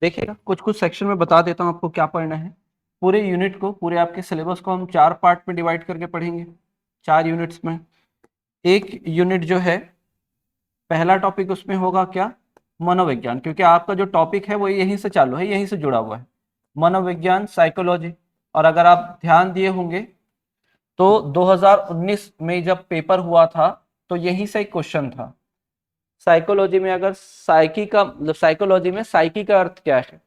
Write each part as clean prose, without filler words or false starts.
देखिएगा कुछ कुछ सेक्शन में बता देता हूँ आपको क्या पढ़ना है। पूरे यूनिट को, पूरे आपके सिलेबस को हम 4 पार्ट में डिवाइड करके पढ़ेंगे, 4 यूनिट्स में। एक यूनिट जो है, पहला टॉपिक उसमें होगा क्या, मनोविज्ञान, क्योंकि आपका जो टॉपिक है वो यहीं से चालू है, यहीं से जुड़ा हुआ है, मनोविज्ञान, साइकोलॉजी। और अगर आप ध्यान दिए होंगे तो 2019 में जब पेपर हुआ था तो यहीं से एक क्वेश्चन था। साइकोलॉजी में अगर साइकी का मतलब साइकोलॉजी में साइकी का अर्थ क्या है,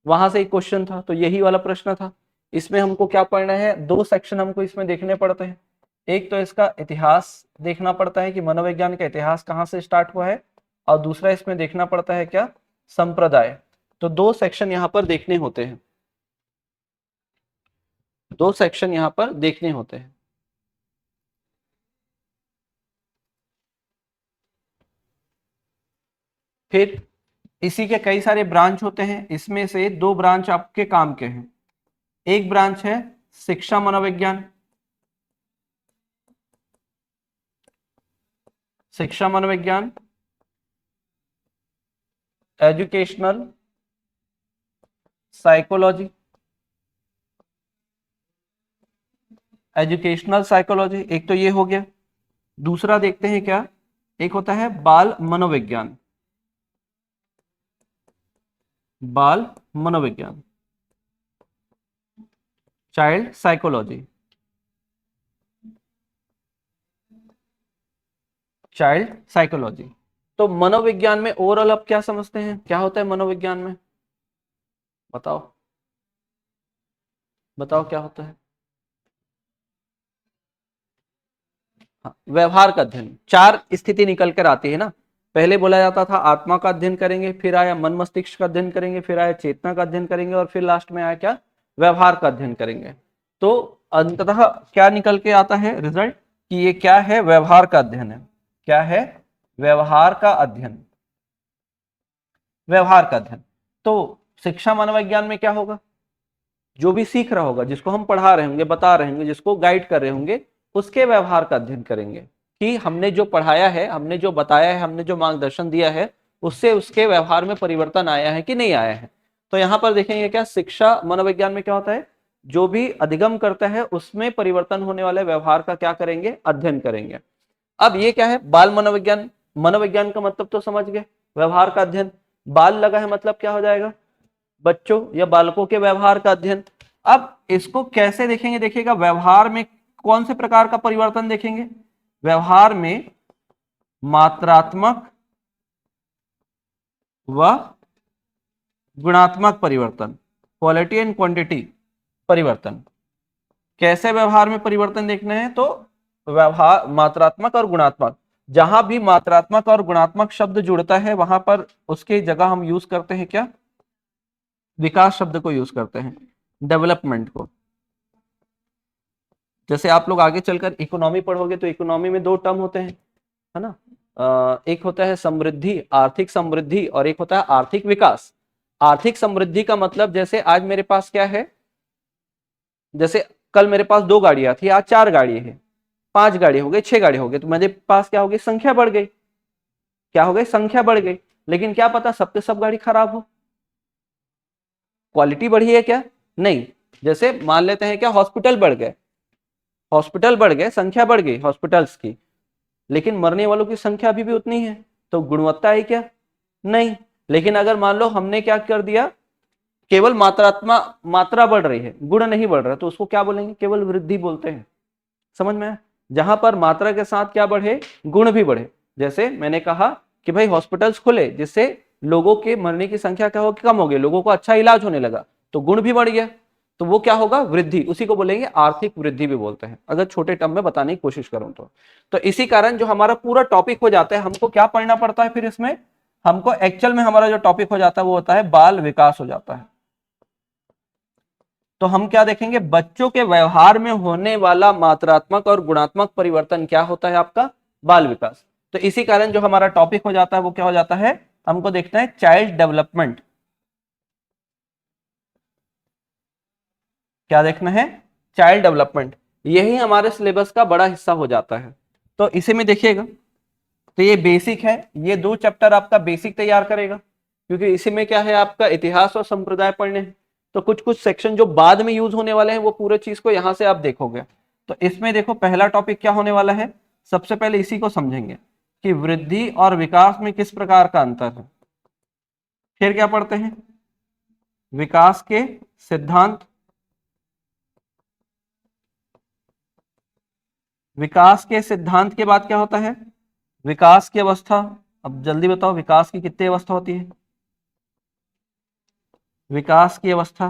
वहां से एक क्वेश्चन था, तो यही वाला प्रश्न था। इसमें हमको क्या पढ़ना है, 2 सेक्शन हमको इसमें देखने पड़ते हैं। एक तो इसका इतिहास देखना पड़ता है कि मनोविज्ञान का इतिहास कहाँ से स्टार्ट हुआ है, और दूसरा इसमें देखना पड़ता है क्या, संप्रदाय। तो 2 सेक्शन यहाँ पर देखने होते हैं, 2 सेक्शन यहाँ पर देखने होते हैं। फिर इसी के कई सारे ब्रांच होते हैं, इसमें से 2 ब्रांच आपके काम के हैं। एक ब्रांच है शिक्षा मनोविज्ञान, शिक्षा मनोविज्ञान, एजुकेशनल साइकोलॉजी, एजुकेशनल साइकोलॉजी एक तो ये हो गया। दूसरा देखते हैं क्या, एक होता है बाल मनोविज्ञान, बाल मनोविज्ञान, चाइल्ड साइकोलॉजी, चाइल्ड साइकोलॉजी। तो मनोविज्ञान में ओवरऑल आप क्या समझते हैं, क्या होता है मनोविज्ञान में, बताओ बताओ क्या होता है। हाँ, व्यवहार का अध्ययन। 4 स्थिति निकल कर आती है ना, पहले बोला जाता था आत्मा का अध्ययन करेंगे, फिर आया मन मस्तिष्क का अध्ययन करेंगे, फिर आया चेतना का अध्ययन करेंगे, और फिर लास्ट में आया क्या, व्यवहार का अध्ययन करेंगे। तो अंततः क्या निकल के आता है रिजल्ट, कि ये क्या है, व्यवहार का अध्ययन है। क्या है, व्यवहार का अध्ययन, व्यवहार का अध्ययन। तो शिक्षा मनोविज्ञान में क्या होगा, जो भी सीख रहा होगा, जिसको हम पढ़ा रहे होंगे, बता रहे होंगे, जिसको गाइड कर रहे होंगे, उसके व्यवहार का अध्ययन करेंगे कि हमने जो पढ़ाया है, हमने जो बताया है, हमने जो मार्गदर्शन दिया है, उससे उसके व्यवहार में परिवर्तन आया है कि नहीं आया है। तो यहाँ पर देखेंगे क्या, शिक्षा मनोविज्ञान में क्या होता है, जो भी अधिगम करता है उसमें परिवर्तन होने वाले व्यवहार का क्या करेंगे, अध्ययन करेंगे। अब ये क्या है, बाल मनोविज्ञान, मनोविज्ञान का मतलब तो समझ गए, व्यवहार का अध्ययन। बाल लगा है मतलब क्या हो जाएगा, बच्चों या बालकों के व्यवहार का अध्ययन। अब इसको कैसे देखेंगे, देखिएगा व्यवहार में कौन से प्रकार का परिवर्तन देखेंगे, व्यवहार में मात्रात्मक व गुणात्मक परिवर्तन, क्वालिटी एंड क्वांटिटी परिवर्तन। कैसे व्यवहार में परिवर्तन देखना है, तो व्यवहार मात्रात्मक और गुणात्मक, जहां भी मात्रात्मक और गुणात्मक शब्द जुड़ता है वहां पर उसके जगह हम यूज करते हैं क्या, विकास शब्द को यूज करते हैं, डेवलपमेंट को। जैसे आप लोग आगे चलकर इकोनॉमी पढ़ोगे तो इकोनॉमी में 2 टर्म होते हैं, है ना, एक होता है समृद्धि, आर्थिक समृद्धि, और एक होता है आर्थिक विकास। आर्थिक समृद्धि का मतलब, जैसे आज मेरे पास क्या है, जैसे कल मेरे पास 2 गाड़ियां थी, आज 4 गाड़ी है, 5 गाड़ी हो गई, 6 गाड़ी हो गई, तो मेरे पास क्या हो गई, संख्या बढ़ गई, क्या हो गई, संख्या बढ़ गई। लेकिन क्या पता सबके सब गाड़ी खराब हो, क्वालिटी बढ़ी है क्या, नहीं। जैसे मान लेते हैं क्या, हॉस्पिटल बढ़ गए, हॉस्पिटल बढ़ गए, संख्या बढ़ गई हॉस्पिटल्स की, लेकिन मरने वालों की संख्या अभी भी उतनी है, तो गुणवत्ता है क्या, नहीं। लेकिन अगर मान लो हमने क्या कर दिया, केवल मात्रा बढ़ रही है, गुण नहीं बढ़ रहा, तो उसको क्या बोलेंगे, केवल वृद्धि बोलते हैं। समझ में आया? जहां पर मात्रा के साथ क्या बढ़े, गुण भी बढ़े। जैसे मैंने कहा कि भाई हॉस्पिटल्स खुले, जिससे लोगों के मरने की संख्या क्या होगी, कम हो गई, लोगों को अच्छा इलाज होने लगा, तो गुण भी बढ़ गया, तो वो क्या होगा, वृद्धि। उसी को बोलेंगे आर्थिक वृद्धि भी बोलते हैं, अगर छोटे टर्म में बताने की कोशिश करूं तो इसी कारण जो हमारा पूरा टॉपिक हो जाता है, हमको क्या पढ़ना पड़ता है फिर इसमें, हमको एक्चुअल में हमारा जो टॉपिक हो जाता है वो होता है बाल विकास हो जाता है। तो हम क्या देखेंगे, बच्चों के व्यवहार में होने वाला मात्रात्मक और गुणात्मक परिवर्तन क्या होता है, आपका बाल विकास। तो इसी कारण जो हमारा टॉपिक हो जाता है वो क्या हो जाता है, हमको देखना है चाइल्ड डेवलपमेंट। क्या देखना है, चाइल्ड डेवलपमेंट। यही हमारे सिलेबस का बड़ा हिस्सा हो जाता है। तो इसे में देखिएगा, तो ये बेसिक है, ये 2 चैप्टर आपका बेसिक तैयार करेगा, क्योंकि इसी में क्या है, आपका इतिहास और संप्रदाय पढ़ने हैं। तो कुछ कुछ सेक्शन जो बाद में यूज होने वाले हैं वो पूरे चीज को यहां से आप देखोगे। तो इसमें देखो पहला टॉपिक क्या होने वाला है, सबसे पहले इसी को समझेंगे कि वृद्धि और विकास में किस प्रकार का अंतर है। फिर क्या पढ़ते हैं, विकास के सिद्धांत, विकास के सिद्धांत के बाद क्या होता है, विकास की अवस्था। अब जल्दी बताओ विकास की कितनी अवस्था होती है, विकास की अवस्था,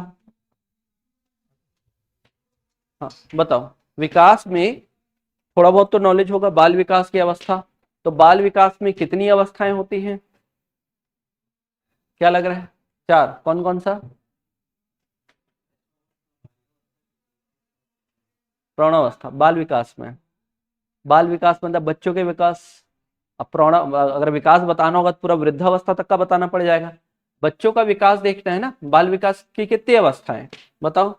हाँ बताओ। विकास में थोड़ा बहुत तो नॉलेज होगा, बाल विकास की अवस्था। तो बाल विकास में कितनी अवस्थाएं होती हैं, क्या लग रहा है, 4, कौन कौन सा, प्रौढ़ावस्था बाल विकास में, बाल विकास मतलब बच्चों के विकास। अब प्रौढ़ अगर विकास बताना होगा तो पूरा वृद्धावस्था तक का बताना पड़ जाएगा। बच्चों का विकास देखना है ना, बाल विकास की कितनी अवस्थाएं बताओ।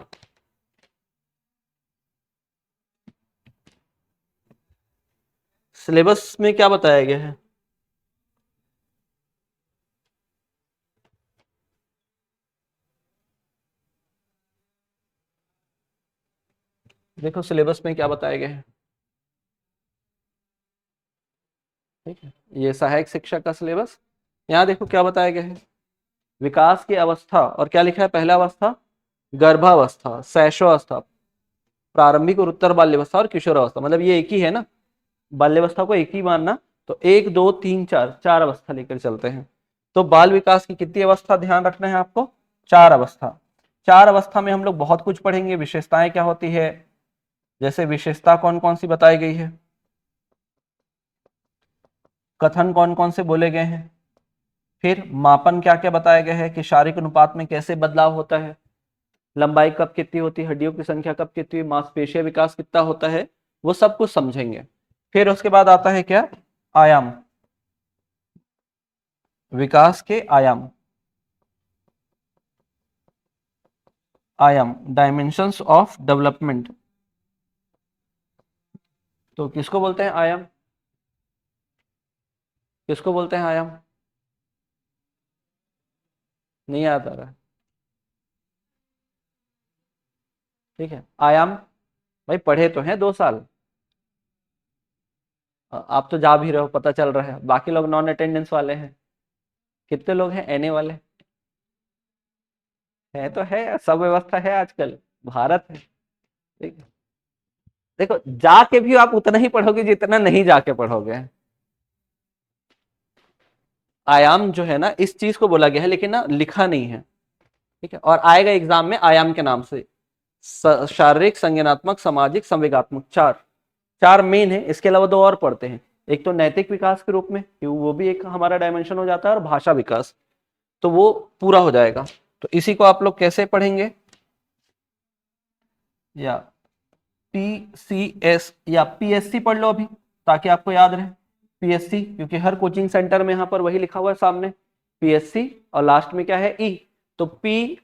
सिलेबस में क्या बताया गया है, देखो सिलेबस में क्या बताया गया है। ठीक है, ये सहायक शिक्षा का सिलेबस। यहाँ देखो क्या बताया गया है, विकास की अवस्था, और क्या लिखा है, पहला अवस्था गर्भावस्था, शैशवावस्था, प्रारंभिक और उत्तर बाल्यावस्था और किशोरावस्था। मतलब ये एक ही है ना, बाल्यावस्था को एक ही मानना। तो 1 2 3 4, 4 अवस्था लेकर चलते हैं। तो बाल विकास की कितनी अवस्था ध्यान रखना है आपको, 4 अवस्था। 4 अवस्था में हम लोग बहुत कुछ पढ़ेंगे, विशेषताएं क्या होती है, जैसे विशेषता कौन कौन सी बताई गई है, कथन कौन कौन से बोले गए हैं, फिर मापन क्या क्या बताया गया है कि शारीरिक अनुपात में कैसे बदलाव होता है, लंबाई कब कितनी होती है, हड्डियों की संख्या कब कितनी, मांसपेशिया विकास कितना होता है, वो सब कुछ समझेंगे। फिर उसके बाद आता है क्या, आयाम, विकास के आयाम, आयाम डायमेंशंस ऑफ डेवलपमेंट। तो किसको बोलते हैं आयाम, किसको बोलते हैं आयाम, नहीं याद आ रहा है। ठीक है, आयाम भाई पढ़े तो हैं 2 साल, आप तो जा भी रहे हो पता चल रहा है, बाकी लोग नॉन अटेंडेंस वाले हैं। कितने लोग हैं एनए वाले, है तो है, सब व्यवस्था है आजकल, भारत है। ठीक है, देखो जाके भी आप उतना ही पढ़ोगे जितना नहीं जाके पढ़ोगे। आयाम जो है ना, इस चीज को बोला गया है लेकिन ना लिखा नहीं है। ठीक है, और आएगा एग्जाम में आयाम के नाम से, शारीरिक, संज्ञानात्मक, सामाजिक, संवेगात्मक, 4 4 मेन है। इसके अलावा 2 और पढ़ते हैं, एक तो नैतिक विकास के रूप में, वो भी एक हमारा डायमेंशन हो जाता है, और भाषा विकास, तो वो पूरा हो जाएगा। तो इसी को आप लोग कैसे पढ़ेंगे, या पीसीएस या पीएससी पढ़ लो अभी, ताकि आपको याद रहे पीएससी, क्योंकि हर कोचिंग सेंटर में यहाँ पर वही लिखा हुआ है सामने, पीएससी, और लास्ट में क्या है ई। तो पी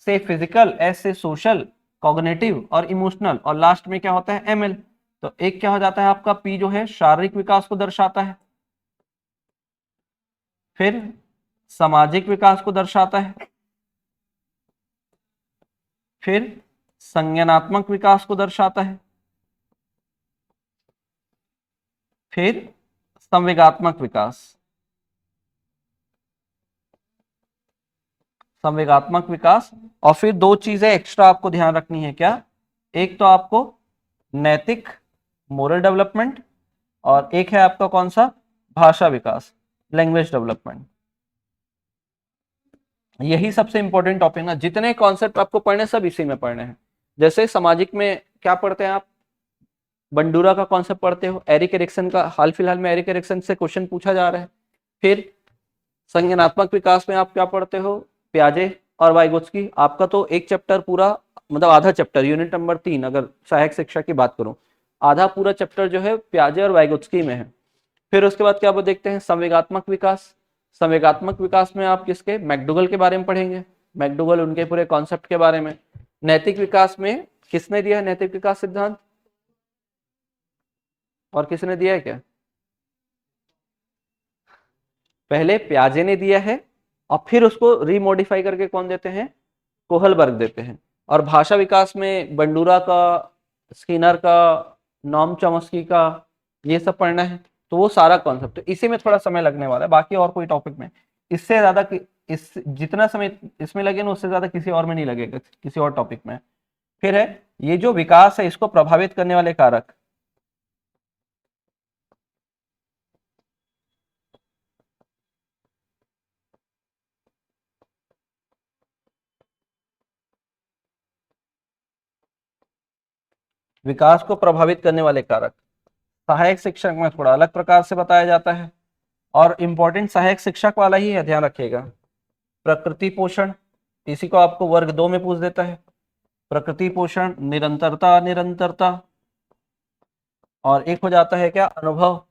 से फिजिकल, एस से सोशल, कॉग्निटिव और इमोशनल, और लास्ट में क्या होता है एमएल। तो एक क्या हो जाता है आपका, पी जो है शारीरिक विकास को दर्शाता है, फिर सामाजिक विकास को दर्शाता है, फिर संज्ञानात्मक विकास को दर्शाता है, फिर संवेगात्मक विकास, संवेगात्मक विकास। और फिर 2 चीजें एक्स्ट्रा आपको ध्यान रखनी है, क्या, एक तो आपको नैतिक, मोरल डेवलपमेंट, और एक है आपका कौन सा, भाषा विकास, लैंग्वेज डेवलपमेंट। यही सबसे इंपॉर्टेंट टॉपिक ना, जितने कॉन्सेप्ट आपको पढ़ने सब इसी में पढ़ने हैं। जैसे सामाजिक में क्या पढ़ते हैं आप, बंडूरा का कॉन्सेप्ट पढ़ते हो, एरिक एरिक्सन का, हाल फिलहाल में एरिक एरिक्सन से क्वेश्चन पूछा जा रहा है। फिर संज्ञानात्मक विकास में आप क्या पढ़ते हो, प्याजे और वाइगोत्स्की। आपका तो एक चैप्टर पूरा, मतलब आधा चैप्टर, यूनिट नंबर 3 अगर सहायक शिक्षा की बात करूं, आधा पूरा चैप्टर जो है प्याजे और वाइगोत्स्की में है। फिर उसके बाद क्या वो देखते हैं, संवेगात्मक विकास। संवेगात्मक विकास में आप किसके, मैकडूगल के बारे में पढ़ेंगे, मैकडूगल उनके पूरे कॉन्सेप्ट के बारे में। नैतिक विकास में किसने दिया है नैतिक विकास सिद्धांत, और किसने दिया है क्या, पहले प्याजे ने दिया है, और फिर उसको रीमॉडिफाई करके कौन देते हैं, कोहलबर्ग देते हैं। और भाषा विकास में बंडूरा का, स्किनर का, नॉम चॉम्स्की का, ये सब पढ़ना है। तो वो सारा कॉन्सेप्ट, तो इसी में थोड़ा समय लगने वाला है, बाकी और कोई टॉपिक में इससे ज्यादा इस जितना समय इसमें लगे ना, उससे ज्यादा किसी और में नहीं लगेगा, किसी और टॉपिक में। फिर है ये जो विकास है, इसको प्रभावित करने वाले कारक। विकास को प्रभावित करने वाले कारक सहायक शिक्षक में थोड़ा अलग प्रकार से बताया जाता है, और इम्पोर्टेंट सहायक शिक्षक वाला ही है, ध्यान रखिएगा। प्रकृति पोषण, इसी को आपको वर्ग 2 में पूछ देता है। प्रकृति पोषण, निरंतरता, निरंतरता, और एक हो जाता है क्या, अनुभव,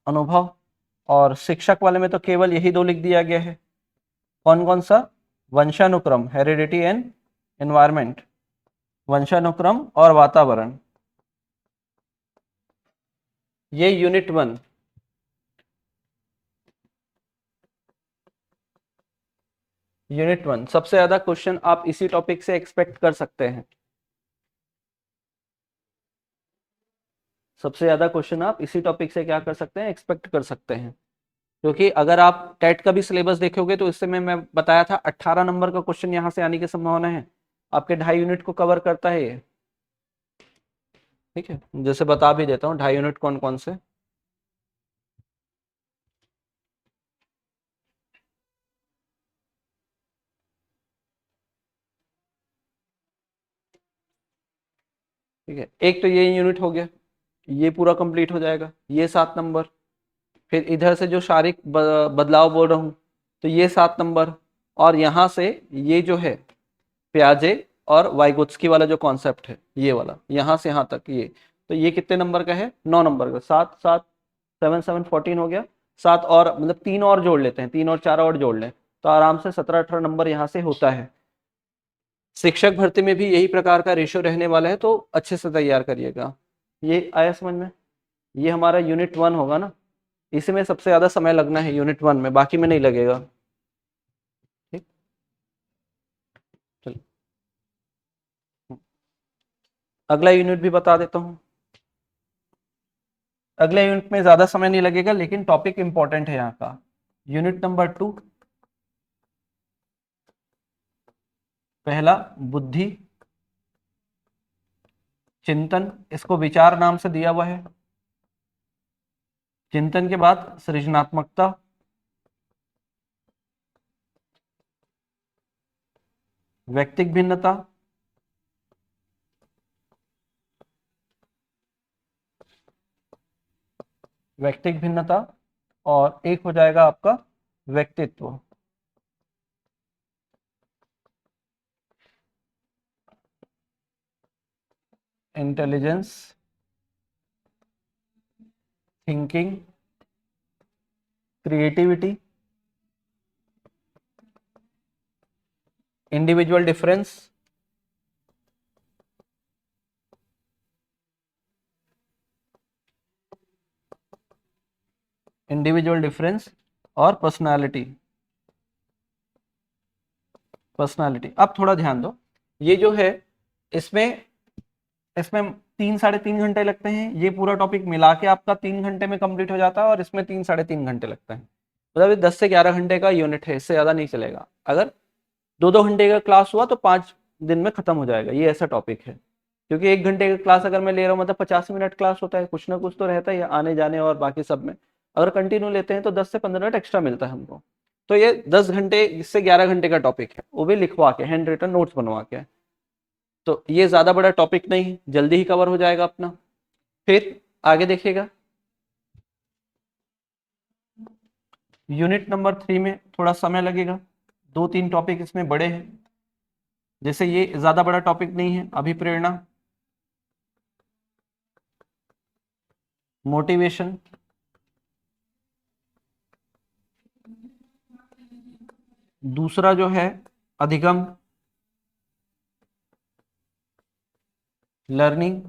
अनुभव। और शिक्षक वाले में तो केवल यही दो लिख दिया गया है। कौन कौन सा, वंशानुक्रम, हेरिडिटी एंड एनवायरमेंट, वंशानुक्रम और वातावरण। ये यूनिट 1। यूनिट 1 सबसे ज्यादा क्वेश्चन आप इसी टॉपिक से एक्सपेक्ट कर सकते हैं। सबसे ज्यादा क्वेश्चन आप इसी टॉपिक से क्या कर सकते हैं, एक्सपेक्ट कर सकते हैं। क्योंकि अगर आप टेट का भी सिलेबस देखोगे तो इससे मैं बताया था 18 नंबर का क्वेश्चन यहाँ से आने की संभावना है। आपके 2.5 यूनिट को कवर करता है ये। ठीक है, जैसे बता भी देता हूँ 2.5 यूनिट कौन कौन से। ठीक है, एक तो ये यूनिट हो गया, ये पूरा कंप्लीट हो जाएगा, ये 7 नंबर। फिर इधर से जो शारीरिक बदलाव बोल रहा हूँ, तो ये 7 नंबर। और यहाँ से ये जो है प्याजे और वाइगोत्स्की वाला जो कॉन्सेप्ट है, ये वाला यहाँ से यहाँ तक ये, तो ये कितने नंबर का है, 9 नंबर का। 7 7 7 7 14 हो गया। 7 और मतलब 3 और जोड़ लेते हैं, 3 और 4 और जोड़ लें तो आराम से 17-18 नंबर यहाँ से होता है। शिक्षक भर्ती में भी यही प्रकार का रेशियो रहने वाला है, तो अच्छे से तैयार करिएगा। ये आया समझ में। ये हमारा यूनिट 1 होगा ना, इसमें सबसे ज्यादा समय लगना है यूनिट 1 में, बाकी में नहीं लगेगा। ठीक, चलिए अगला यूनिट भी बता देता हूँ। अगले यूनिट में ज्यादा समय नहीं लगेगा, लेकिन टॉपिक इंपॉर्टेंट है यहाँ का। यूनिट नंबर 2, पहला बुद्धि चिंतन, इसको विचार नाम से दिया हुआ है। चिंतन के बाद सृजनात्मकता, व्यक्तिक भिन्नता, व्यक्तिक भिन्नता, और एक हो जाएगा आपका व्यक्तित्व, intelligence, thinking, creativity, individual difference, individual difference, और पर्सनालिटी। पर्सनालिटी, अब थोड़ा ध्यान दो, ये जो है इसमें इसमें 3-3.5 घंटे लगते हैं। ये पूरा टॉपिक मिला के आपका 3 घंटे में कंप्लीट हो जाता है, और इसमें 3-3.5 घंटे लगते हैं। मतलब 10 से 11 घंटे का यूनिट है, इससे ज्यादा नहीं चलेगा। अगर 2-2 घंटे का क्लास हुआ तो 5 दिन में खत्म हो जाएगा, ये ऐसा टॉपिक है। क्योंकि 1 घंटे का क्लास अगर मैं ले रहा हूँ, मतलब 85 मिनट क्लास होता है, कुछ ना कुछ तो रहता है आने जाने और बाकी सब में। अगर कंटिन्यू लेते हैं तो 10 से 15 मिनट एक्स्ट्रा मिलता है हमको। तो ये 10 घंटे इससे 11 घंटे का टॉपिक है, वो भी लिखवा के, हैंड रिटन नोट्स बनवा के। तो ये ज्यादा बड़ा टॉपिक नहीं, जल्दी ही कवर हो जाएगा अपना। फिर आगे देखिएगा, यूनिट नंबर 3 में थोड़ा समय लगेगा, 2-3 टॉपिक इसमें बड़े हैं। जैसे ये ज्यादा बड़ा टॉपिक नहीं है, अभिप्रेरणा, मोटिवेशन, दूसरा जो है अधिगम, लर्निंग,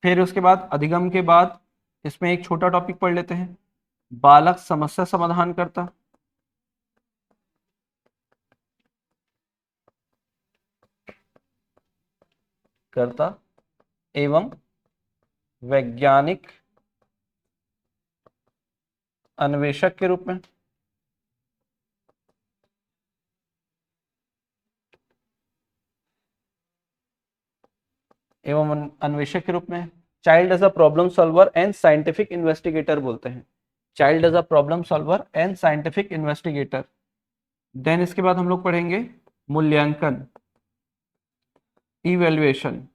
फिर उसके बाद अधिगम के बाद इसमें एक छोटा टॉपिक पढ़ लेते हैं, बालक समस्या समाधान करता करता एवं वैज्ञानिक अन्वेषक के रूप में, एवं अन्वेषक के रूप में child as a problem solver and scientific investigator बोलते हैं, child as a problem solver and scientific investigator. Then इसके बाद हम लोग पढ़ेंगे मूल्यांकन, इवैल्यूएशन।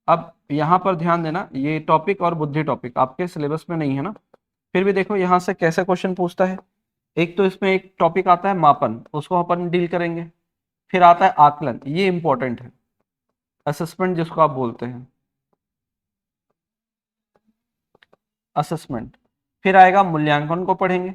अब यहाँ पर ध्यान देना, ये टॉपिक और बुद्धि टॉपिक आपके सिलेबस में नहीं है ना, फिर भी देखो यहाँ से कैसे क्वेश्चन पूछता है। एक तो इसमें एक टॉपिक आता है मापन, उसको अपन डील करेंगे। फिर आता है आकलन, ये इंपॉर्टेंट है, असेसमेंट जिसको आप बोलते हैं, असेसमेंट। फिर आएगा मूल्यांकन को पढ़ेंगे।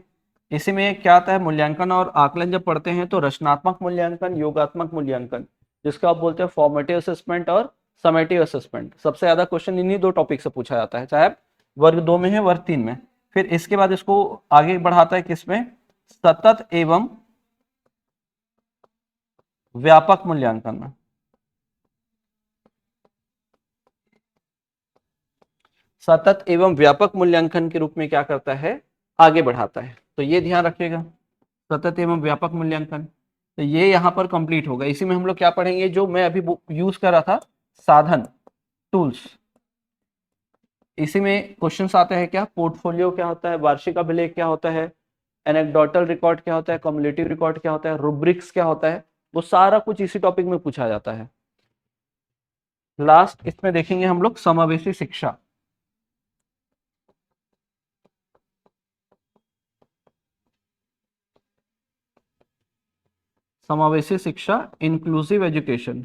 इसी में क्या आता है, मूल्यांकन और आकलन जब पढ़ते हैं तो रचनात्मक मूल्यांकन, योगात्मक मूल्यांकन, जिसको आप बोलते हैं फॉर्मेटिव असेसमेंट और समेटिव असेसमेंट। सबसे ज्यादा क्वेश्चन इन्हीं दो टॉपिक से पूछा जाता है, चाहे वर्ग 2 में है वर्ग 3 में। फिर इसके बाद इसको आगे बढ़ाता है किसमें, सतत एवं व्यापक मूल्यांकन में। सतत एवं व्यापक मूल्यांकन के रूप में क्या करता है, आगे बढ़ाता है। तो ये ध्यान रखिएगा, सतत एवं व्यापक मूल्यांकन। तो ये यहाँ पर कंप्लीट होगा। इसी में हम लोग क्या पढ़ेंगे, जो मैं अभी यूज कर रहा था, साधन, टूल्स। इसी में क्वेश्चंस आते हैं, क्या पोर्टफोलियो क्या होता है, वार्षिक अभिलेख क्या होता है, एनेक्डोटल रिकॉर्ड क्या होता है, कम्युलेटिव रिकॉर्ड क्या होता है, रूब्रिक्स क्या होता है, वो सारा कुछ इसी टॉपिक में पूछा जाता है। लास्ट इसमें देखेंगे हम लोग समावेशी शिक्षा। समावेशी शिक्षा, इंक्लूसिव एजुकेशन।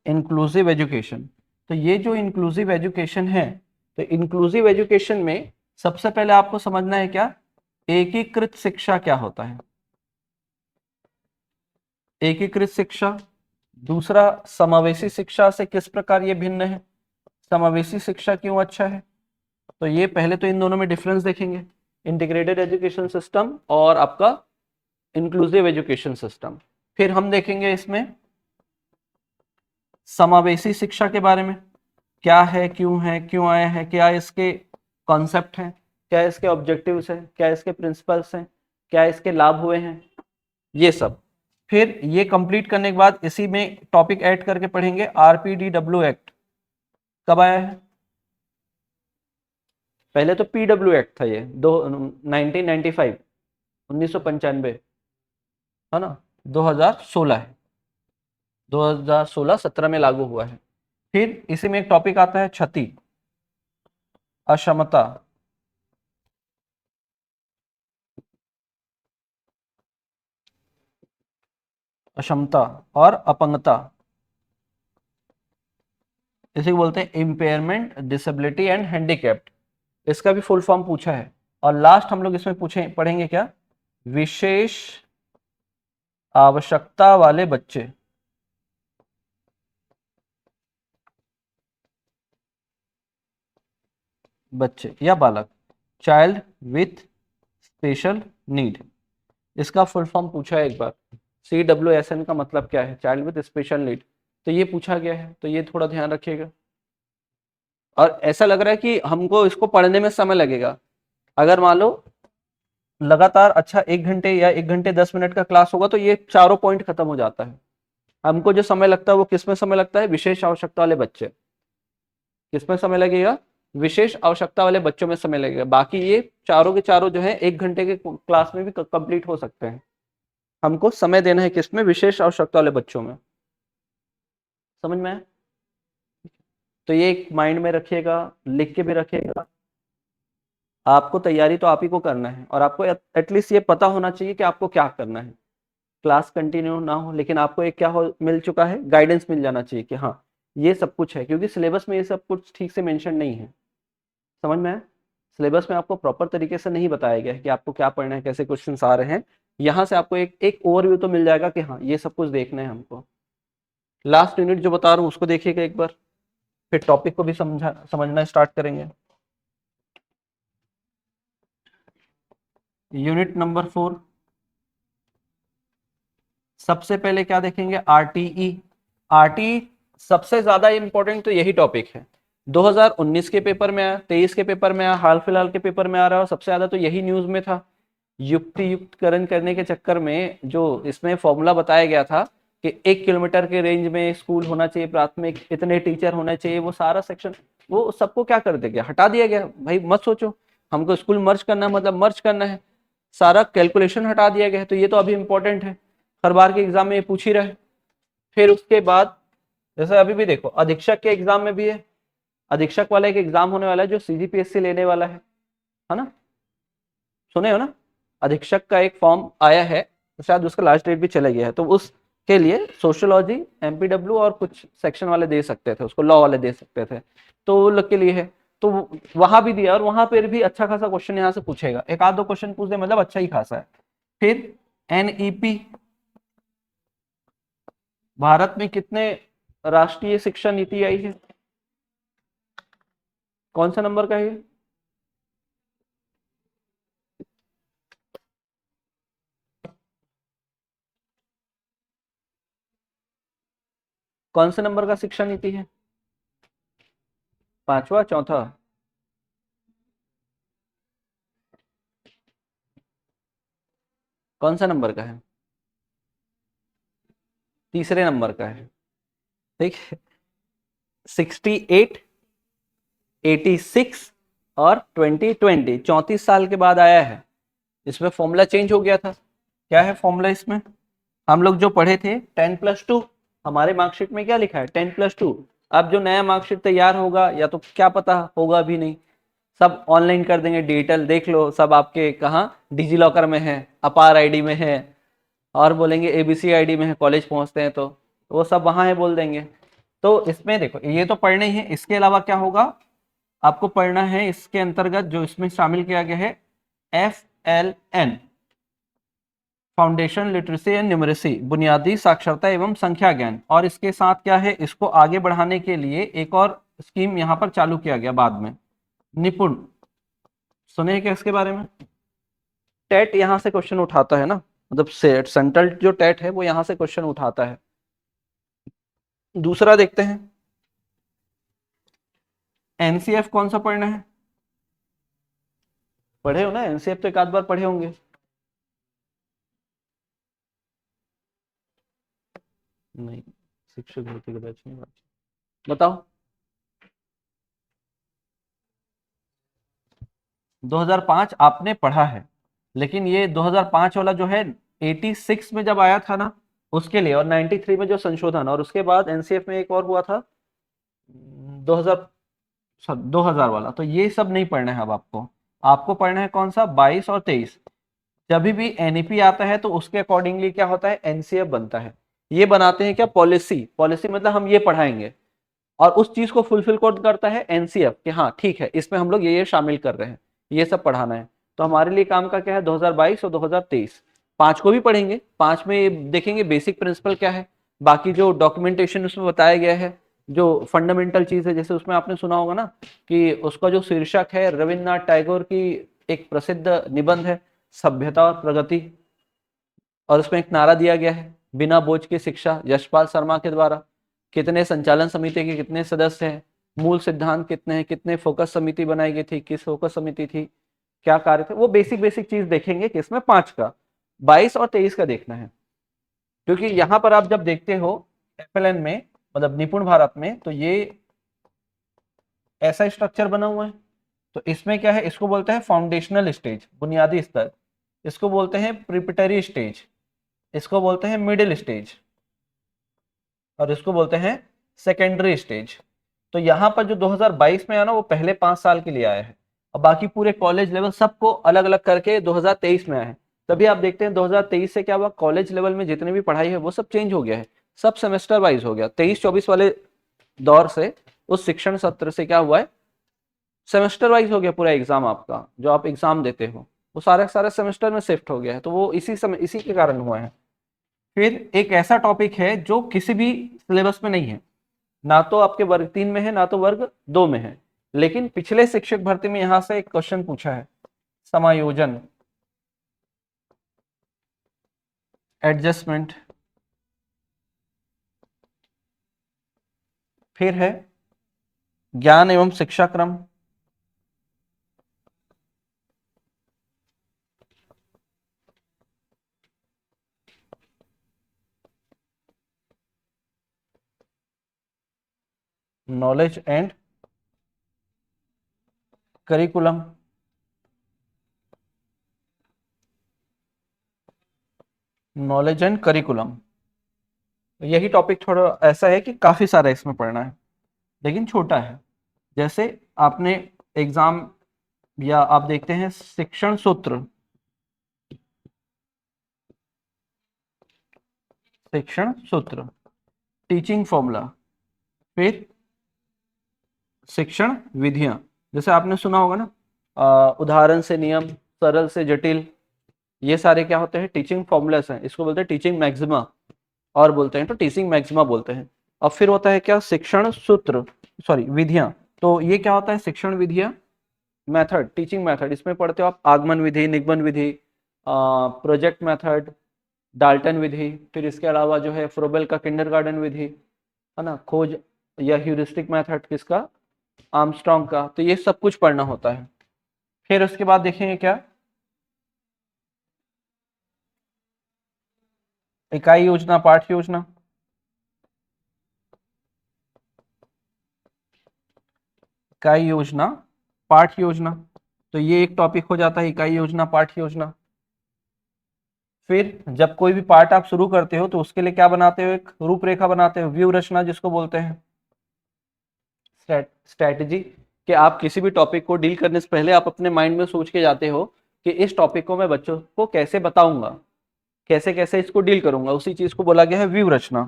Inclusive education. तो ये जो इंक्लूसिव एजुकेशन है, तो इंक्लूसिव एजुकेशन में सबसे पहले आपको समझना है क्या, एकीकृत शिक्षा क्या होता है, एकीकृत शिक्षा। दूसरा, समावेशी शिक्षा से किस प्रकार ये भिन्न है, समावेशी शिक्षा क्यों अच्छा है। तो ये पहले तो इन दोनों में डिफरेंस देखेंगे, इंटीग्रेटेड एजुकेशन सिस्टम और आपका इंक्लूसिव एजुकेशन सिस्टम। फिर हम देखेंगे इसमें समावेशी शिक्षा के बारे में, क्या है, क्यों आया है, क्या इसके कॉन्सेप्ट हैं, क्या इसके ऑब्जेक्टिव्स हैं, क्या इसके प्रिंसिपल्स हैं, क्या इसके लाभ हुए हैं, ये सब। फिर ये कंप्लीट करने के बाद इसी में टॉपिक ऐड करके पढ़ेंगे आरपीडीडब्ल्यू एक्ट कब आया है। पहले तो पीडब्ल्यू एक्ट था, ये 1995, 1995 है ना, 2016 है, 2016-17 में लागू हुआ है। फिर इसी में एक टॉपिक आता है क्षति, अक्षमता, अक्षमता और अपंगता, इसे बोलते हैं इम्पेयरमेंट, डिसेबिलिटी एंड हैंडीकैप्ड। इसका भी फुल फॉर्म पूछा है। और लास्ट हम लोग इसमें पढ़ेंगे क्या, विशेष आवश्यकता वाले बच्चे, या बालक, चाइल्ड विथ स्पेशल नीड। इसका फुल फॉर्म पूछा है एक बार, CWSN का मतलब क्या है, चाइल्ड विथ स्पेशल नीड। तो ये पूछा गया है, तो ये थोड़ा ध्यान रखिएगा। और ऐसा लग रहा है कि हमको इसको पढ़ने में समय लगेगा, अगर मान लो लगातार अच्छा 1 घंटे या 1 घंटे 10 मिनट का क्लास होगा तो ये चारों पॉइंट खत्म हो जाता है। हमको जो समय लगता है वो किस में समय लगता है, विशेष आवश्यकता वाले बच्चे, किसमें समय लगेगा, विशेष आवश्यकता वाले बच्चों में समय लगेगा। बाकी ये चारों के चारों जो है 1 घंटे के क्लास में भी कंप्लीट हो सकते हैं। हमको समय देना है किसमें, विशेष आवश्यकता वाले बच्चों में। समझ में आया? तो ये एक माइंड में रखिएगा, लिख के भी रखिएगा। आपको तैयारी तो आप ही को करना है, और आपको एटलीस्ट ये पता होना चाहिए कि आपको क्या करना है। क्लास कंटिन्यू ना हो, लेकिन आपको एक क्या हो मिल चुका है, गाइडेंस मिल जाना चाहिए कि हाँ ये सब कुछ है, क्योंकि सिलेबस में ये सब कुछ ठीक से मेंशन नहीं है। समझ में आया? सिलेबस में आपको प्रॉपर तरीके से नहीं बताया गया है कि आपको क्या पढ़ना है, कैसे क्वेश्चंस आ रहे हैं। यहाँ से आपको एक ओवरव्यू तो मिल जाएगा कि हाँ ये सब कुछ देखना है हमको। लास्ट यूनिट जो बता रहा हूँ उसको देखिएगा एक बार, फिर टॉपिक को भी समझना स्टार्ट करेंगे। यूनिट नंबर 4, सबसे पहले क्या देखेंगे, आरटीई। आरटीई सबसे ज्यादा इंपॉर्टेंट तो यही टॉपिक है, 2019 के पेपर में आया, 23 के पेपर में आया, हाल फिलहाल के पेपर में आ रहा है, और सबसे ज्यादा तो यही न्यूज में था। युक्ति युक्तकरण करने के चक्कर में जो इसमें फॉर्मूला बताया गया था कि 1 किलोमीटर के रेंज में स्कूल होना चाहिए, प्राथमिक इतने टीचर होने चाहिए, वो सारा सेक्शन वो सबको क्या कर दिया गया, हटा दिया गया। भाई मत सोचो हमको स्कूल मर्ज करना है, मतलब मर्ज करना है, सारा कैलकुलेशन हटा दिया गया है। तो ये तो अभी इंपॉर्टेंट है, हर बार के एग्जाम में ये पूछ ही रहे। फिर उसके बाद जैसे अभी भी देखो अधीक्षक के एग्जाम में भी है, अधीक्षक वाला एक एग्जाम होने वाला है जो सीजीपीएससी लेने वाला है ना, सुने हो ना, अधीक्षक का एक फॉर्म आया है, शायद उसका लास्ट डेट भी चला गया है, तो उसके लिए सोशियोलॉजी, एमपीडब्ल्यू और कुछ सेक्शन वाले दे सकते थे उसको, लॉ वाले दे सकते थे, तो वो लोग के लिए है। तो वहां भी दिया, और वहां पर भी अच्छा खासा क्वेश्चन यहाँ से पूछेगा, एक आध दो क्वेश्चन पूछ दे मतलब अच्छा ही खासा है। फिर एनईपी, भारत में कितने राष्ट्रीय शिक्षा नीति आई है, कौन सा नंबर का है, कौन से नंबर का शिक्षा नीति है, पांचवा, चौथा, कौन सा नंबर का है, तीसरे नंबर का है, ठीक है। 68, 86 और 2020, 34 साल के बाद आया है। इसमें फॉर्मूला चेंज हो गया था। क्या है फॉर्मूला इसमें, हम लोग जो पढ़े थे 10+2, हमारे मार्कशीट में क्या लिखा है 10+2। अब जो नया मार्कशीट तैयार होगा या तो क्या पता होगा भी नहीं, सब ऑनलाइन कर देंगे, डिजिटल देख लो, सब आपके कहाँ डिजी लॉकर में है, अपार आईडी में है, और बोलेंगे एबीसी आईडी में है, कॉलेज पहुंचते हैं तो वो सब वहां है बोल देंगे। तो इसमें देखो ये तो पढ़ने ही है, इसके अलावा क्या होगा आपको पढ़ना है, इसके अंतर्गत जो इसमें शामिल किया गया है FLN, foundation literacy and numeracy, बुनियादी साक्षरता एवं संख्या ज्ञान, और इसके साथ क्या है, इसको आगे बढ़ाने के लिए एक और स्कीम यहाँ पर चालू किया गया बाद में, निपुण, सुने क्या इसके बारे में, टेट यहाँ से क्वेश्चन उठाता है ना, मतलब सेंट्रल जो टेट है वो यहाँ से क्वेश्चन उठाता है। दूसरा देखते हैं, एनसीएफ कौन सा पढ़ना है, पढ़े हो ना एनसीएफ, तो एक आध बार पढ़े होंगे, नहीं, शिक्षक भर्ती के बैच में, बताओ 2005 आपने पढ़ा है, लेकिन ये 2005 वाला जो है 86 में जब आया था ना उसके लिए, और 93 में जो संशोधन, और उसके बाद एनसीएफ में एक और हुआ था 2000 वाला, तो ये सब नहीं पढ़ना है अब आपको। आपको पढ़ना है कौन सा 22 और 23। जब भी एनईपी आता है तो उसके अकॉर्डिंगली क्या होता है एनसीएफ बनता है, ये बनाते हैं क्या पॉलिसी, पॉलिसी मतलब हम ये पढ़ाएंगे, और उस चीज को फुलफिल कौन करता है एनसीएफ, कि हाँ ठीक है इसमें हम लोग ये शामिल कर रहे हैं, ये सब पढ़ाना है। तो हमारे लिए काम का क्या है 2022 और 2023, पांच को भी पढ़ेंगे, पांच में देखेंगे बेसिक प्रिंसिपल क्या है, बाकी जो डॉक्यूमेंटेशन उसमें बताया गया है, जो फंडामेंटल चीज है, जैसे उसमें आपने सुना होगा ना कि उसका जो शीर्षक है रविन्द्रनाथ टैगोर की एक प्रसिद्ध निबंध है सभ्यता और प्रगति, और उसमें एक नारा दिया गया है बिना बोझ की शिक्षा, यशपाल शर्मा के द्वारा, कितने संचालन समिति के कितने सदस्य हैं, मूल सिद्धांत कितने हैं, कितने फोकस समिति बनाई गई थी, किस फोकस समिति थी, क्या कार्य थे, वो बेसिक बेसिक चीज देखेंगे कि इसमें 5 का, 22 और 23 का देखना है। क्योंकि यहाँ पर आप जब देखते हो FLN में, मतलब निपुण भारत में, तो ये ऐसा स्ट्रक्चर बना हुआ है। तो इसमें क्या है, इसको बोलते हैं फाउंडेशनल स्टेज, बुनियादी स्तर, इसको बोलते हैं प्रिपरेटरी स्टेज, इसको बोलते हैं मिडिल स्टेज, और इसको बोलते हैं सेकेंडरी स्टेज। तो यहाँ पर जो 2022 में आया ना वो पहले 5 साल के लिए आया है, और बाकी पूरे कॉलेज लेवल सबको अलग अलग करके 2023 में आया है। तभी आप देखते हैं 2023 से क्या हुआ, कॉलेज लेवल में जितनी भी पढ़ाई है वो सब चेंज हो गया है, सब सेमेस्टर वाइज हो गया। 23-24 वाले दौर से, उस शिक्षण सत्र से क्या हुआ है, सेमेस्टर वाइज हो गया पूरा एग्जाम, आपका जो आप एग्जाम देते हो वो सारे सारे सेमेस्टर में शिफ्ट हो गया है। तो वो इसी समय इसी के कारण हुआ है। फिर एक ऐसा टॉपिक है जो किसी भी सिलेबस में नहीं है, ना तो आपके वर्ग 3 में है ना तो वर्ग 2 में है, लेकिन पिछले शिक्षक भर्ती में यहां से एक क्वेश्चन पूछा है, समायोजन, एडजस्टमेंट। फिर है ज्ञान एवं शिक्षा क्रम, knowledge and curriculum, knowledge and curriculum. यही टॉपिक थोड़ा ऐसा है कि काफी सारा इसमें पढ़ना है, लेकिन छोटा है। जैसे आपने एग्जाम या आप देखते हैं शिक्षण सूत्र, शिक्षण सूत्र, टीचिंग फॉर्मूला, फिर शिक्षण विधियां। जैसे आपने सुना होगा ना, उदाहरण से नियम, सरल से जटिल, ये सारे क्या होते हैं, टीचिंग फॉर्मूलास हैं। इसको बोलते हैं टीचिंग मैक्सिमा, और बोलते हैं तो टीचिंग मैक्सिमा बोलते हैं। अब फिर होता है क्या, शिक्षण सूत्र, सॉरी विधियां। तो ये क्या होता है, शिक्षण विधियां, मेथड, टीचिंग मेथड। इसमें पढ़ते हो आप आगमन विधि, निगमन विधि, प्रोजेक्ट मेथड, डाल्टन विधि, फिर इसके अलावा जो है फ्रोबेल का किंडरगार्टन विधि, है ना, खोज या ह्यूरिस्टिक मेथड किसका, आर्मस्ट्रॉन्ग का। तो ये सब कुछ पढ़ना होता है। फिर उसके बाद देखेंगे क्या, इकाई योजना, पाठ योजना, इकाई योजना, पाठ योजना। तो ये एक टॉपिक हो जाता है, इकाई योजना, पाठ योजना। फिर जब कोई भी पार्ट आप शुरू करते हो तो उसके लिए क्या बनाते हो, एक रूपरेखा बनाते हो, व्यू रचना जिसको बोलते हैं, स्ट्रैटेजी। कि आप किसी भी टॉपिक को डील करने से पहले आप अपने माइंड में सोच के जाते हो कि इस टॉपिक को मैं बच्चों को कैसे बताऊंगा, कैसे कैसे इसको डील करूंगा, उसी चीज को बोला गया है व्यू रचना।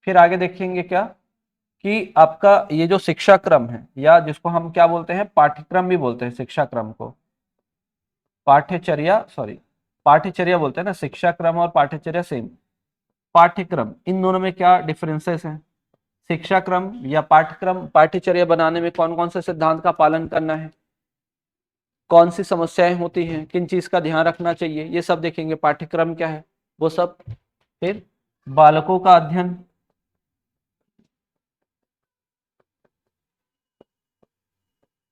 फिर आगे देखेंगे क्या, कि आपका ये जो शिक्षा क्रम है, या जिसको हम क्या बोलते हैं, पाठ्यक्रम भी बोलते हैं शिक्षा क्रम को, पाठ्यचर्या, सॉरी पाठ्यचर्या बोलते हैं ना, शिक्षा क्रम और पाठ्यचर्या सेम। पाठ्यक्रम, इन दोनों में क्या डिफरेंसेस हैं, शिक्षा क्रम या पाठ्यक्रम, पाठ्यचर्या बनाने में कौन कौन से सिद्धांत का पालन करना है, कौन सी समस्याएं होती हैं, किन चीज का ध्यान रखना चाहिए, ये सब देखेंगे। पाठ्यक्रम क्या है वो सब। फिर बालकों का अध्ययन,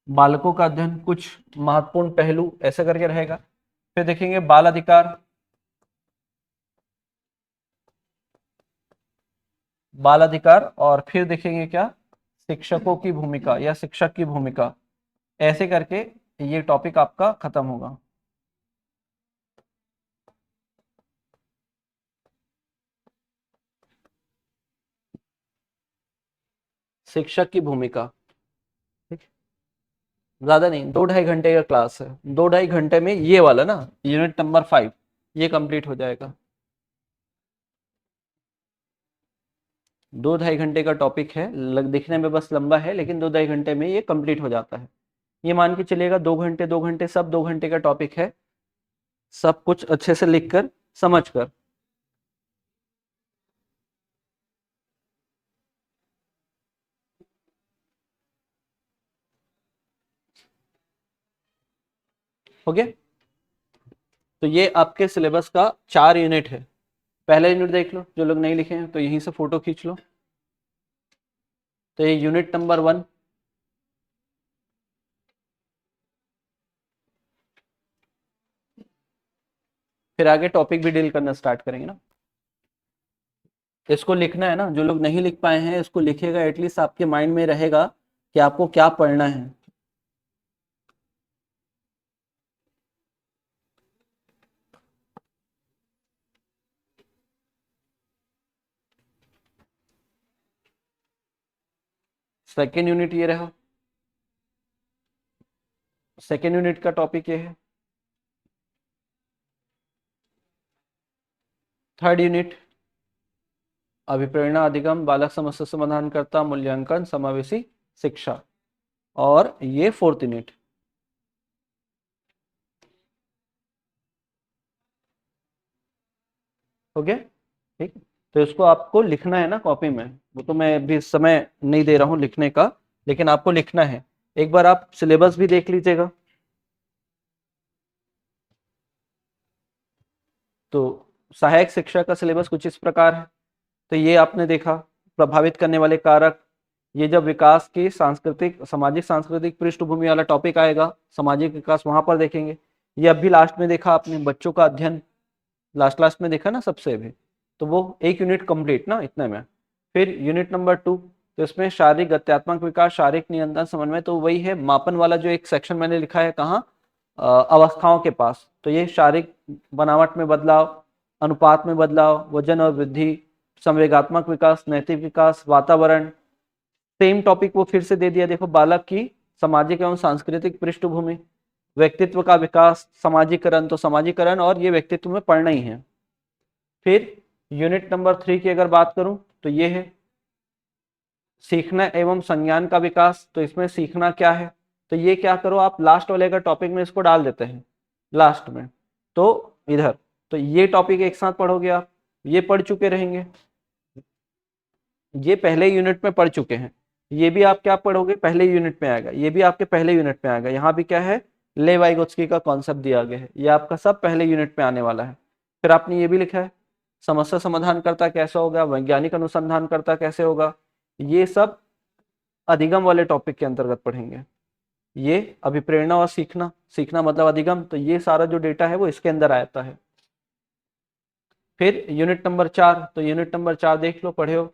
बालकों का अध्ययन, कुछ महत्वपूर्ण पहलू ऐसे करके रहेगा। फिर देखेंगे बाल अधिकार, बाल अधिकार, और फिर देखेंगे क्या, शिक्षकों की भूमिका या शिक्षक की भूमिका। ऐसे करके ये टॉपिक आपका खत्म होगा। शिक्षक की भूमिका, ठीक, ज्यादा नहीं, 2-2.5 घंटे का क्लास है। 2-2.5 घंटे में ये वाला ना, यूनिट नंबर 5 ये कंप्लीट हो जाएगा। 2-2.5 घंटे का टॉपिक है, दिखने में बस लंबा है, लेकिन 2-2.5 घंटे में ये कंप्लीट हो जाता है। ये मान के चलिएगा 2 घंटे, 2 घंटे, सब 2 घंटे का टॉपिक है, सब कुछ अच्छे से लिख कर समझ कर। हो गया। तो ये आपके सिलेबस का 4 यूनिट है। पहला यूनिट देख लो, जो लोग नहीं लिखे हैं तो यहीं से फोटो खींच लो। तो ये यूनिट नंबर 1, फिर आगे टॉपिक भी डील करना स्टार्ट करेंगे ना। इसको लिखना है ना, जो लोग नहीं लिख पाए हैं इसको लिखिएगा, एटलीस्ट आपके माइंड में रहेगा कि आपको क्या पढ़ना है। सेकेंड यूनिट ये रहा, सेकेंड यूनिट का टॉपिक ये है। थर्ड यूनिट, अभिप्रेरणा अधिगम, बालक समस्या समाधान करता, मूल्यांकन, समावेशी शिक्षा। और ये फोर्थ यूनिट। ओके ठीक। तो इसको आपको लिखना है ना कॉपी में, वो तो मैं अभी इस समय नहीं दे रहा हूँ लिखने का, लेकिन आपको लिखना है। एक बार आप सिलेबस भी देख लीजिएगा। तो सहायक शिक्षा का सिलेबस कुछ इस प्रकार है। तो ये आपने देखा प्रभावित करने वाले कारक, ये जब विकास की सांस्कृतिक सामाजिक सांस्कृतिक पृष्ठभूमि वाला टॉपिक आएगा, सामाजिक विकास वहां पर देखेंगे। ये अभी लास्ट में देखा आपने बच्चों का अध्ययन, लास्ट लास्ट में देखा ना सबसे भी, तो वो एक यूनिट कंप्लीट ना इतने में। फिर यूनिट नंबर 2, तो इसमें शारीरिक गत्यात्मक विकास, शारीरिक नियंत्रण समन्वय, तो वही है मापन वाला जो एक सेक्शन मैंने लिखा है कहाँ, अवस्थाओं के पास। तो ये शारीरिक बनावट में बदलाव, अनुपात में बदलाव, वजन और वृद्धि, संवेगात्मक विकास, नैतिक विकास, वातावरण। सेम टॉपिक वो फिर से दे दिया, देखो बालक की सामाजिक एवं सांस्कृतिक पृष्ठभूमि, व्यक्तित्व का विकास, समाजीकरण, तो समाजीकरण और ये व्यक्तित्व में पढ़ना ही है। फिर यूनिट नंबर 3 की अगर बात करूं तो ये है सीखना एवं संज्ञान का विकास। तो इसमें सीखना क्या है, तो ये क्या करो आप लास्ट वाले का टॉपिक में इसको डाल देते हैं लास्ट में, तो इधर, तो ये टॉपिक एक साथ पढ़ोगे आप, ये पढ़ चुके रहेंगे, ये पहले यूनिट में पढ़ चुके हैं। ये भी आप क्या पढ़ोगे, पहले यूनिट में आएगा, ये भी आपके पहले यूनिट में आएगा। यहाँ भी क्या है, ले वाइगोत्स्की का कॉन्सेप्ट दिया गया है, ये आपका सब पहले यूनिट में आने वाला है। फिर आपने ये भी लिखा है समस्या समाधान करता कैसे होगा, वैज्ञानिक अनुसंधान करता कैसे होगा, ये सब अधिगम वाले टॉपिक के अंतर्गत पढ़ेंगे। ये अभिप्रेरणा और सीखना, सीखना मतलब अधिगम, तो ये सारा जो डेटा है वो इसके अंदर आता है। फिर यूनिट नंबर 4, तो यूनिट नंबर 4 देख लो, पढ़े हो।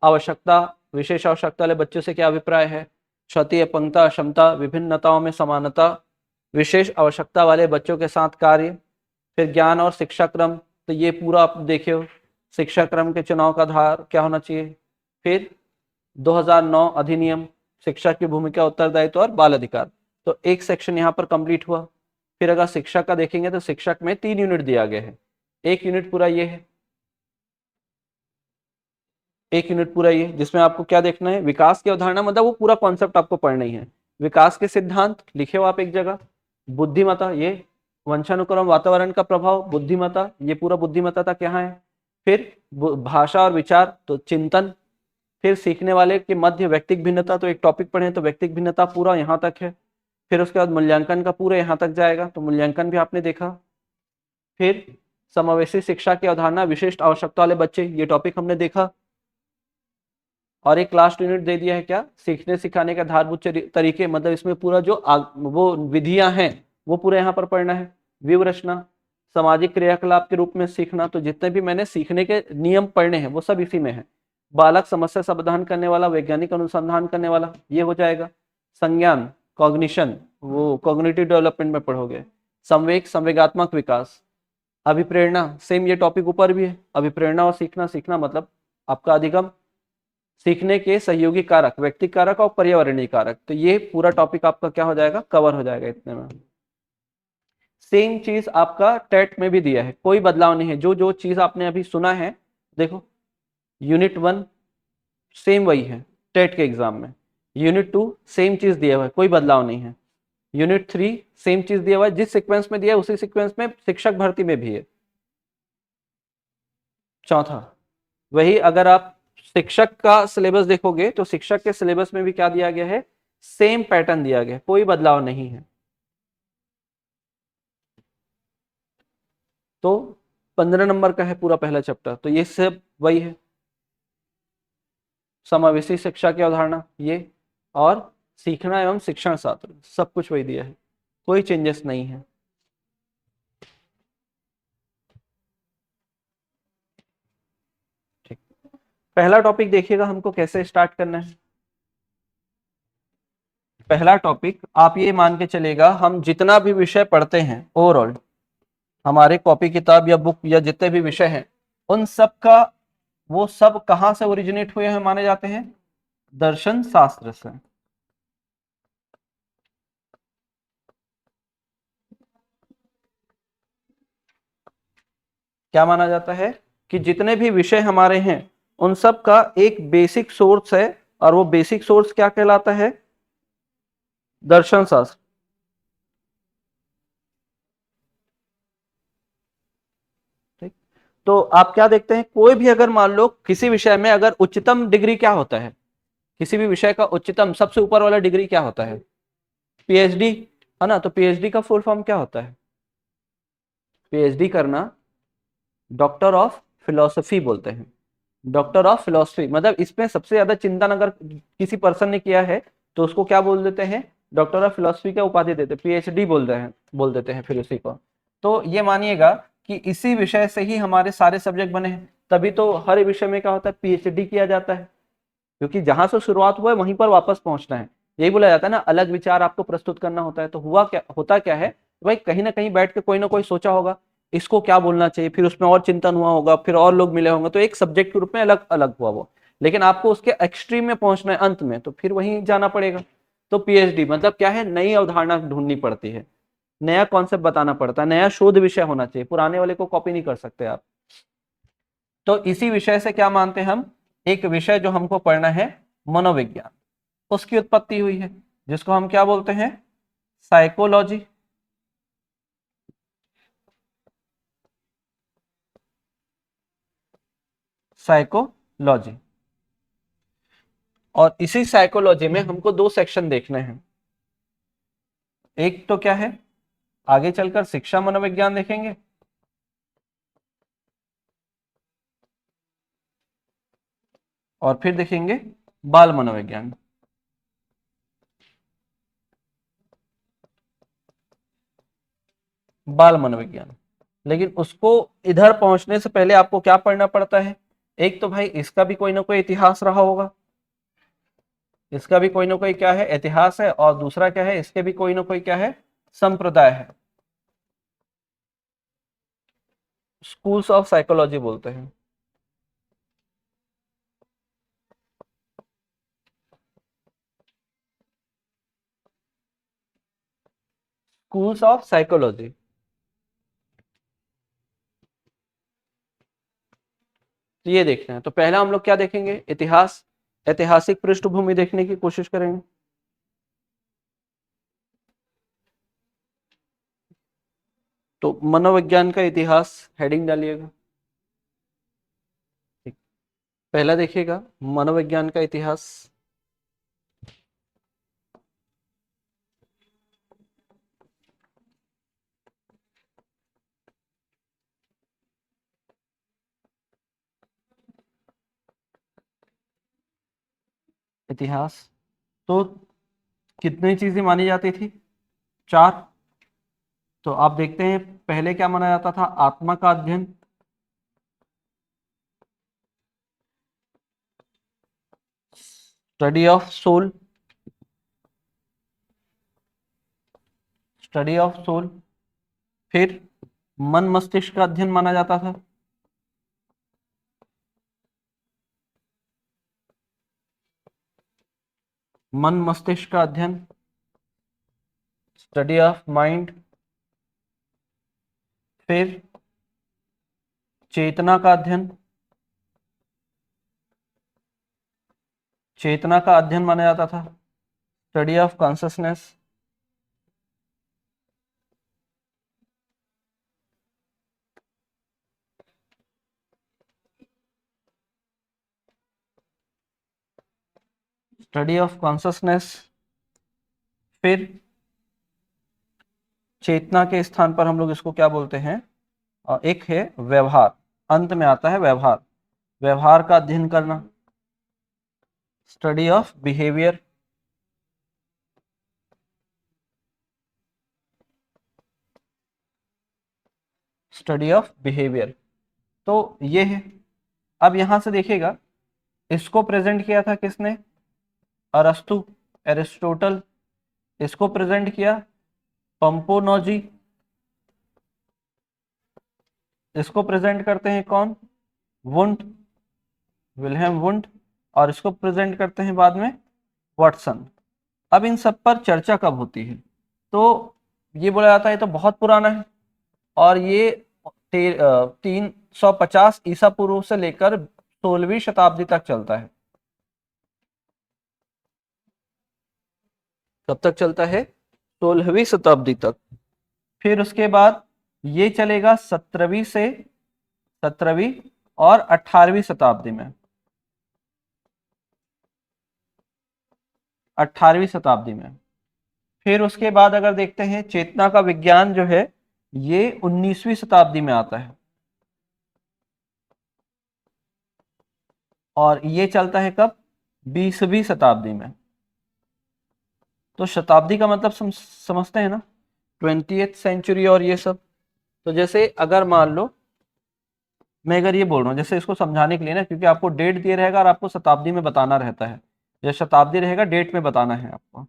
आवश्यकता, विशेष आवश्यकता वाले बच्चों से क्या अभिप्राय है, क्षति अपंगता अक्षमता, विभिन्नताओं में समानता, विशेष आवश्यकता वाले बच्चों के साथ कार्य। फिर ज्ञान और शिक्षा क्रम, तो ये पूरा आप देखे हो, शिक्षा क्रम के चुनाव का आधार क्या होना चाहिए। फिर 2009 अधिनियम, शिक्षा की भूमिका उत्तरदायित्व और बाल अधिकार, तो एक सेक्शन यहाँ पर कंप्लीट हुआ। फिर अगर शिक्षक का देखेंगे तो शिक्षक में 3 यूनिट दिया गया है, एक यूनिट पूरा ये है, एक यूनिट पूरा ये, जिसमें आपको क्या देखना है, विकास की अवधारणा, मतलब वो पूरा कॉन्सेप्ट आपको पढ़ना ही है। विकास के सिद्धांत लिखे हो आप एक जगह, बुद्धिमत्ता, ये वंशानुक्रम वातावरण का प्रभाव, बुद्धिमत्ता, ये पूरा बुद्धिमत्ता तक यहाँ है। फिर भाषा और विचार, तो चिंतन। फिर सीखने वाले के मध्य व्यक्तिक भिन्नता, तो एक टॉपिक पढ़े तो व्यक्तिक भिन्नता पूरा यहाँ तक है। फिर उसके बाद मूल्यांकन का पूरा यहाँ तक जाएगा, तो मूल्यांकन भी आपने देखा। फिर समावेशी शिक्षा की अवधारणा, विशिष्ट आवश्यकता वाले बच्चे, ये टॉपिक हमने देखा। और एक लास्ट यूनिट दे दिया है क्या, सीखने सिखाने के आधारभूत तरीके, मतलब इसमें पूरा जो वो विधियां हैं वो पूरा यहाँ पर पढ़ना है। व्यूहरचना, सामाजिक क्रियाकलाप के रूप में सीखना, तो जितने भी मैंने सीखने के नियम पढ़ने हैं वो सब इसी में है। बालक समस्या समाधान करने वाला, वैज्ञानिक अनुसंधान करने वाला, ये हो जाएगा। संज्ञान, कॉग्निशन, वो कॉग्निटिव डेवलपमेंट में पढ़ोगे। संवेग, संवेगात्मक विकास। अभिप्रेरणा, सेम ये टॉपिक ऊपर भी है, अभिप्रेरणा और सीखना, सीखना मतलब आपका अधिगम। सीखने के सहयोगी कारक, व्यक्ति कारक और पर्यावरणीय कारक, तो ये पूरा टॉपिक आपका क्या हो जाएगा, कवर हो जाएगा इतने में। सेम चीज आपका टेट में भी दिया है, कोई बदलाव नहीं है, जो जो चीज आपने अभी सुना है देखो। यूनिट 1 सेम वही है टेट के एग्जाम में, यूनिट 2 सेम चीज दिया हुआ है, कोई बदलाव नहीं है, यूनिट 3 सेम चीज दिया हुआ है, जिस सीक्वेंस में दिया है उसी सीक्वेंस में शिक्षक भर्ती में भी है। चौथा वही, अगर आप शिक्षक का सिलेबस देखोगे तो शिक्षक के सिलेबस में भी क्या दिया गया है, सेम पैटर्न दिया गया है, कोई बदलाव नहीं है। तो 15 नंबर का है पूरा पहला चैप्टर, तो ये सब वही है, समावेशी शिक्षा की अवधारणा ये, और सीखना एवं शिक्षण शास्त्र, सब कुछ वही दिया है, कोई चेंजेस नहीं है। ठीक, पहला टॉपिक देखिएगा हमको कैसे स्टार्ट करना है। पहला टॉपिक आप ये मान के चलेगा, हम जितना भी विषय पढ़ते हैं ओवरऑल, हमारे कॉपी किताब या बुक या जितने भी विषय हैं, उन सब का वो सब कहां से ओरिजिनेट हुए हैं माने जाते हैं, दर्शन शास्त्र से। क्या माना जाता है कि जितने भी विषय हमारे हैं उन सब का एक बेसिक सोर्स है, और वो बेसिक सोर्स क्या कहलाता है, दर्शन शास्त्र। ठीक, तो आप क्या देखते हैं, कोई भी अगर मान लो किसी विषय में अगर उच्चतम डिग्री क्या होता है, किसी भी विषय का उच्चतम सबसे ऊपर वाला डिग्री क्या होता है, पीएचडी, है ना। तो पीएचडी का फुल फॉर्म क्या होता है, पीएचडी करना डॉक्टर ऑफ फिलोसफी बोलते हैं। डॉक्टर ऑफ फिलोसफी मतलब इसमें सबसे ज्यादा चिंतन अगर किसी पर्सन ने किया है तो उसको क्या बोल देते हैं, डॉक्टर ऑफ फिलोसफी का उपाधि देते हैं, पीएचडी बोल देते हैं फिर उसी को। तो ये मानिएगा कि इसी विषय से ही हमारे सारे सब्जेक्ट बने हैं, तभी तो हर विषय में क्या होता है, पीएचडी किया जाता है, क्योंकि जहां से शुरुआत हुआ है वहीं पर वापस पहुंचना है। यही बोला जाता है ना, अलग विचार आपको प्रस्तुत करना होता है। तो हुआ क्या, होता क्या है भाई, कहीं ना कहीं बैठ के कोई ना कोई सोचा होगा इसको क्या बोलना चाहिए, फिर उसमें और चिंतन हुआ होगा, फिर और लोग मिले होंगे, तो एक सब्जेक्ट के रूप में अलग अलग हुआ वो। लेकिन आपको उसके एक्सट्रीम में पहुंचना है अंत में, तो फिर वहीं जाना पड़ेगा। तो पीएचडी मतलब क्या है, नई अवधारणा ढूंढनी पड़ती है, नया कॉन्सेप्ट बताना पड़ता है, नया शोध विषय होना चाहिए, पुराने वाले को कॉपी नहीं कर सकते आप। तो इसी विषय से क्या मानते हैं हम, एक विषय जो हमको पढ़ना है मनोविज्ञान, उसकी उत्पत्ति हुई है, जिसको हम क्या बोलते हैं, साइकोलॉजी। साइकोलॉजी। और इसी साइकोलॉजी में हमको दो सेक्शन देखने हैं। एक तो क्या है, आगे चलकर शिक्षा मनोविज्ञान देखेंगे, और फिर देखेंगे बाल मनोविज्ञान। बाल मनोविज्ञान। लेकिन उसको इधर पहुंचने से पहले आपको क्या पढ़ना पड़ता है, एक तो भाई इसका भी कोई ना कोई इतिहास रहा होगा, इसका भी कोई ना कोई क्या है, इतिहास है, और दूसरा क्या है, इसके भी कोई ना कोई क्या है, संप्रदाय है, स्कूल्स ऑफ साइकोलॉजी बोलते हैं। Schools of psychology. तो ये देखना है, तो पहला हम लोग क्या देखेंगे, इतिहास, ऐतिहासिक पृष्ठभूमि देखने की कोशिश करेंगे। तो मनोविज्ञान का इतिहास हेडिंग डालिएगा। ठीक। पहला देखिएगा मनोविज्ञान का इतिहास। इतिहास तो कितनी चीजें मानी जाती थी, चार। तो आप देखते हैं पहले क्या माना जाता था, आत्मा का अध्ययन, study of soul, study of soul. फिर मन मस्तिष्क का अध्ययन माना जाता था, मन मस्तिष्क का अध्ययन, स्टडी ऑफ माइंड। फिर चेतना का अध्ययन, चेतना का अध्ययन माना जाता था, study of consciousness. Study of consciousness. फिर चेतना के स्थान पर हम लोग इसको क्या बोलते हैं, एक है व्यवहार, अंत में आता है व्यवहार, व्यवहार का अध्ययन करना, study of behaviour. Study of behaviour. तो ये है। अब यहां से देखिएगा, इसको प्रेजेंट किया था किसने, अरस्तु, एरिस्टोटल। इसको प्रेजेंट किया पंपोनोजी। इसको प्रेजेंट करते हैं कौन, वुंट, विल्हेम वुंट। और इसको प्रेजेंट करते हैं बाद में वाटसन। अब इन सब पर चर्चा कब होती है, तो ये बोला जाता है ये तो बहुत पुराना है, और ये 350 ईसा पूर्व से लेकर 16वीं शताब्दी तक चलता है। कब तक चलता है, 16वीं शताब्दी तक। फिर उसके बाद ये चलेगा 17वीं से 17वीं और 18वीं शताब्दी में, 18वीं शताब्दी में। फिर उसके बाद अगर देखते हैं चेतना का विज्ञान जो है ये 19वीं शताब्दी में आता है, और ये चलता है कब, 20वीं शताब्दी में। तो शताब्दी का मतलब समझते हैं ना, 20th सेंचुरी और ये सब। तो जैसे अगर मान लो मैं अगर ये बोल रहा हूँ, जैसे इसको समझाने के लिए ना, क्योंकि आपको डेट दिए रहेगा और आपको शताब्दी में बताना रहता है, जब शताब्दी रहेगा डेट में बताना है आपको।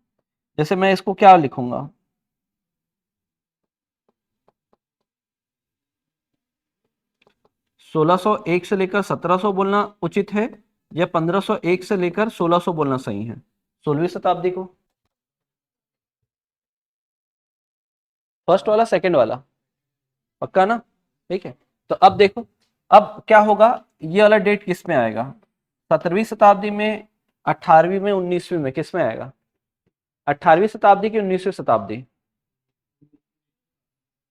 जैसे मैं इसको क्या लिखूंगा, 1601 से लेकर 1700 बोलना उचित है, या 1501 से लेकर 1600 बोलना सही है 16वीं शताब्दी को? फर्स्ट वाला, सेकंड वाला, पक्का ना? ठीक है। तो अब देखो, अब क्या होगा, ये वाला डेट किस में आएगा, 17वीं शताब्दी में, 18वीं में, 19वीं में, किस में आएगा? 18वीं शताब्दी की 19वीं शताब्दी?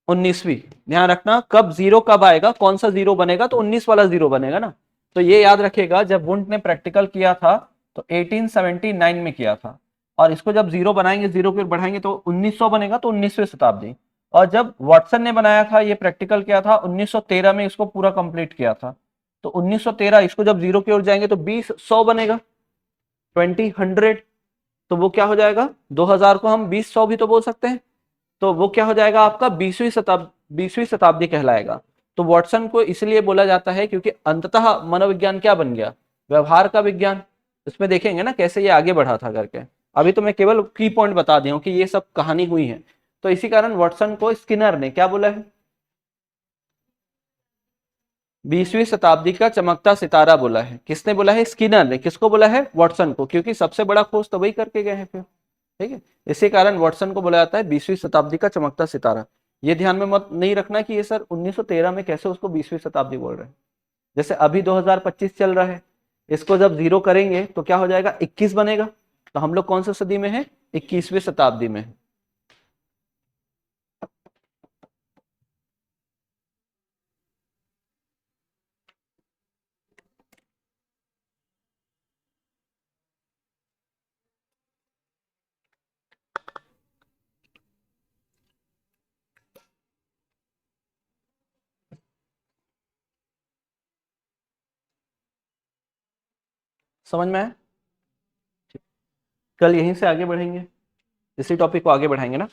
19वीं। ध्यान रखना कब जीरो कब आएगा, कौन सा जीरो बनेगा, तो 19 वाला जीरो बनेगा ना। तो ये याद रखिएगा, जब वुंट ने प्रैक्टिकल किया था तो 1879 में किया था, और इसको जब जीरो बनाएंगे, जीरो को बढ़ाएंगे तो 1900 बनेगा, तो 19वीं शताब्दी। और जब वाटसन ने बनाया था, ये प्रैक्टिकल किया था 1913 में, इसको पूरा कंप्लीट किया था, तो 1913, इसको जब जीरो की ओर जाएंगे तो 20 100 बनेगा, 20 100। तो वो क्या हो जाएगा, 2000 को हम 20 100 भी तो बोल सकते हैं। तो वो क्या हो जाएगा आपका, 20वीं शताब्दी कहलाएगा। तो वॉटसन को इसलिए बोला जाता है क्योंकि अंततः मनोविज्ञान क्या बन गया, व्यवहार का विज्ञान। इसमें देखेंगे ना कैसे ये आगे बढ़ा था करके। अभी तो मैं केवल की पॉइंट बता दिया हूं कि ये सब कहानी हुई है। तो इसी कारण वॉटसन को स्किनर ने क्या बोला है, 20वीं शताब्दी का चमकता सितारा बोला है। किसने बोला है, स्किनर ने। किसको बोला है, वॉटसन को, क्योंकि सबसे बड़ा खोज तो वही करके गए हैं फिर। ठीक है, इसी कारण वॉटसन को बोला जाता है 20वीं शताब्दी का चमकता सितारा। ये ध्यान में मत नहीं रखना कि ये सर 1913 में कैसे उसको 20वीं शताब्दी बोल रहे हैं। जैसे अभी 2025 चल रहा है, इसको जब जीरो करेंगे तो क्या हो जाएगा, 21 बनेगा। तो हम लोग कौन सी सदी में है, 21वीं शताब्दी में है। समझ में आया? कल यहीं से आगे बढ़ेंगे, इसी टॉपिक को आगे बढ़ाएंगे ना।